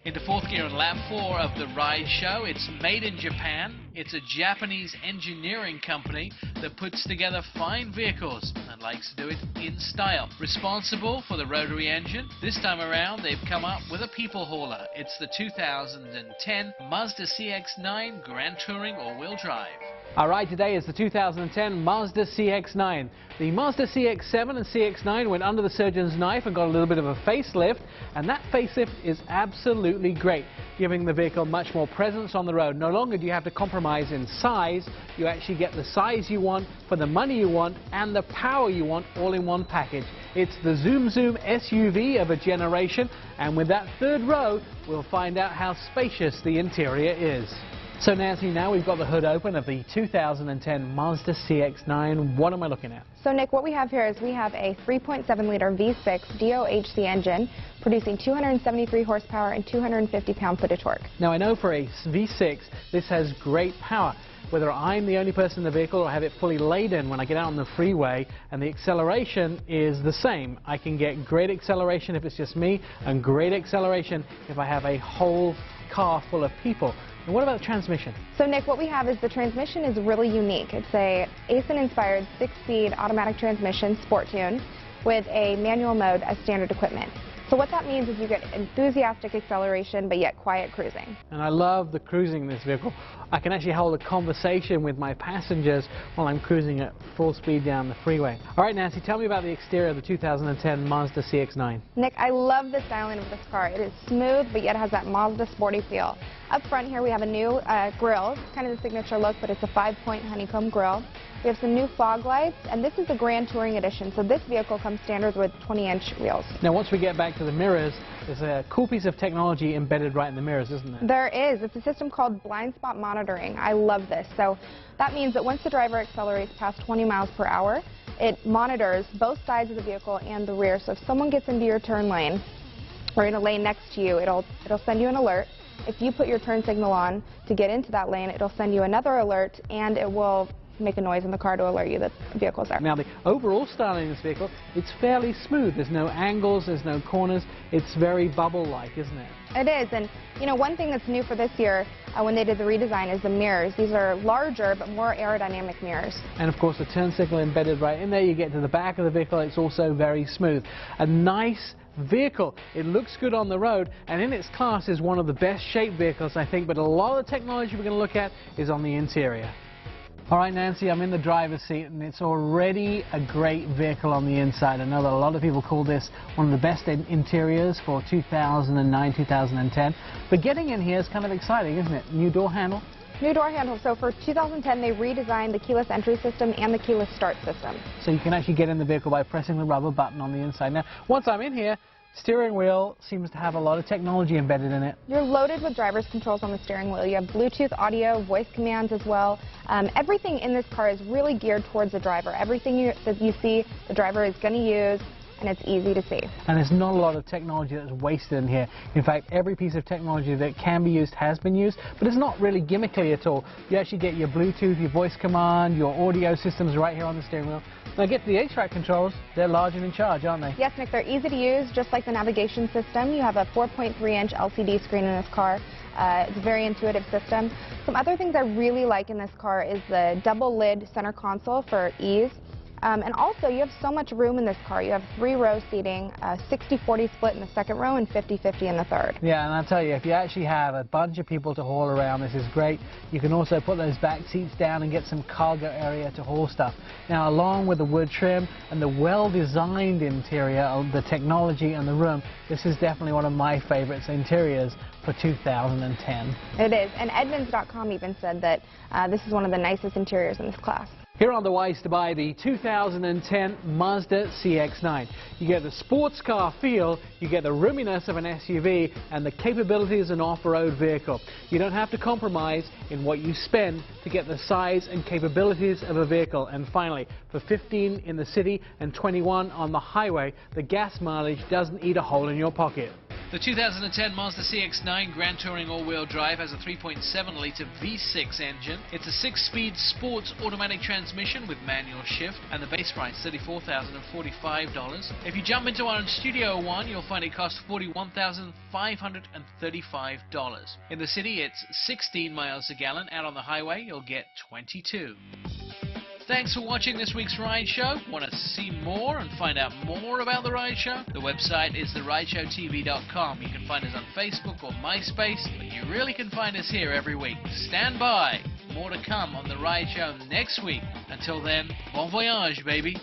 Into fourth gear on lap 4 of the Ride Show. It's made in Japan. It's a Japanese engineering company that puts together fine vehicles and likes to do it in style. Responsible for the rotary engine, this time around they've come up with a people hauler. It's the 2010 Mazda CX-9 Grand Touring all-wheel drive. Our ride today is the 2010 Mazda CX-9. The Mazda CX-7 and CX-9 went under the surgeon's knife and got a little bit of a facelift, and that facelift is absolutely great, giving the vehicle much more presence on the road. No longer do you have to compromise in size, you actually get the size you want for the money you want and the power you want all in one package. It's the Zoom SUV of a generation, and with that third row, we'll find out how spacious the interior is. So Nancy, now we've got the hood open of the 2010 Mazda CX-9. What am I looking at? So Nick, what we have here is we have a 3.7-liter V6 DOHC engine producing 273 horsepower and 250 pound-foot of torque. Now I know for a V6 this has great power. Whether I'm the only person in the vehicle or have it fully laden when I get out on the freeway, and the acceleration is the same. I can get great acceleration if it's just me and great acceleration if I have a whole car full of people. And what about the transmission? So Nick, what we have is the transmission is really unique. It's a Aisin-inspired 6-speed automatic transmission, sport tune, with a manual mode as standard equipment. So what that means is you get enthusiastic acceleration, but yet quiet cruising. And I love the cruising in this vehicle. I can actually hold a conversation with my passengers while I'm cruising at full speed down the freeway. All right, Nancy, tell me about the exterior of the 2010 Mazda CX-9. Nick, I love the styling of this car. It is smooth, but yet has that Mazda sporty feel. Up front here we have a new grille, kind of the signature look, but it's a 5-point honeycomb grille. We have some new fog lights, and this is the Grand Touring Edition, so this vehicle comes standard with 20-inch wheels. Now once we get back to the mirrors, there's a cool piece of technology embedded right in the mirrors, isn't there? There is. It's a system called blind spot monitoring. I love this. So that means that once the driver accelerates past 20 miles per hour, it monitors both sides of the vehicle and the rear. So if someone gets into your turn lane or in a lane next to you, it'll send you an alert. If you put your turn signal on to get into that lane, it'll send you another alert, and it will make a noise in the car to alert you that the vehicle's there. Now the overall styling of this vehicle, it's fairly smooth. There's no angles, there's no corners. It's very bubble-like, isn't it? It is, and you know, one thing that's new for this year when they did the redesign is the mirrors. These are larger but more aerodynamic mirrors. And of course the turn signal embedded right in there. You get to the back of the vehicle, it's also very smooth. A nice vehicle. It looks good on the road, and in its class is one of the best shaped vehicles, I think, but a lot of the technology we're going to look at is on the interior. All right, Nancy, I'm in the driver's seat, and it's already a great vehicle on the inside. I know that a lot of people call this one of the best interiors for 2009, 2010. But getting in here is kind of exciting, isn't it? New door handle? New door handle. So for 2010, they redesigned the keyless entry system and the keyless start system. So you can actually get in the vehicle by pressing the rubber button on the inside. Now, once I'm in here, steering wheel seems to have a lot of technology embedded in it. You're loaded with driver's controls on the steering wheel. You have Bluetooth audio, voice commands as well. Everything in this car is really geared towards the driver. Everything that you see, the driver is going to use, and it's easy to see. And there's not a lot of technology that's wasted in here. In fact, every piece of technology that can be used has been used, but it's not really gimmickly at all. You actually get your Bluetooth, your voice command, your audio systems right here on the steering wheel. Now get to the HVAC controls, they're large and in charge, aren't they? Yes, Nick, they're easy to use, just like the navigation system. You have a 4.3-inch LCD screen in this car. It's a very intuitive system. Some other things I really like in this car is the double lid center console for ease. And also, you have so much room in this car. You have 3-row seating, 60-40 split in the second row and 50-50 in the third. Yeah, and I'll tell you, if you actually have a bunch of people to haul around, this is great. You can also put those back seats down and get some cargo area to haul stuff. Now, along with the wood trim and the well-designed interior of the technology and the room, this is definitely one of my favorites interiors for 2010. It is, and Edmunds.com even said that this is one of the nicest interiors in this class. Here on the Ways to Buy, the 2010 Mazda CX-9. You get the sports car feel, you get the roominess of an SUV, and the capabilities of an off-road vehicle. You don't have to compromise in what you spend to get the size and capabilities of a vehicle. And finally, for 15 in the city and 21 on the highway, the gas mileage doesn't eat a hole in your pocket. The 2010 Mazda CX-9 Grand Touring all-wheel drive has a 3.7-litre V6 engine. It's a 6-speed sports automatic transmission with manual shift, and the base price is $34,045. If you jump into our Studio One, you'll find it costs $41,535. In the city, it's 16 miles a gallon. Out on the highway, you'll get 22. Thanks for watching this week's Ride Show. Want to see more and find out more about The Ride Show? The website is therideshowtv.com. You can find us on Facebook or MySpace, but you really can find us here every week. Stand by. More to come on The Ride Show next week. Until then, bon voyage, baby.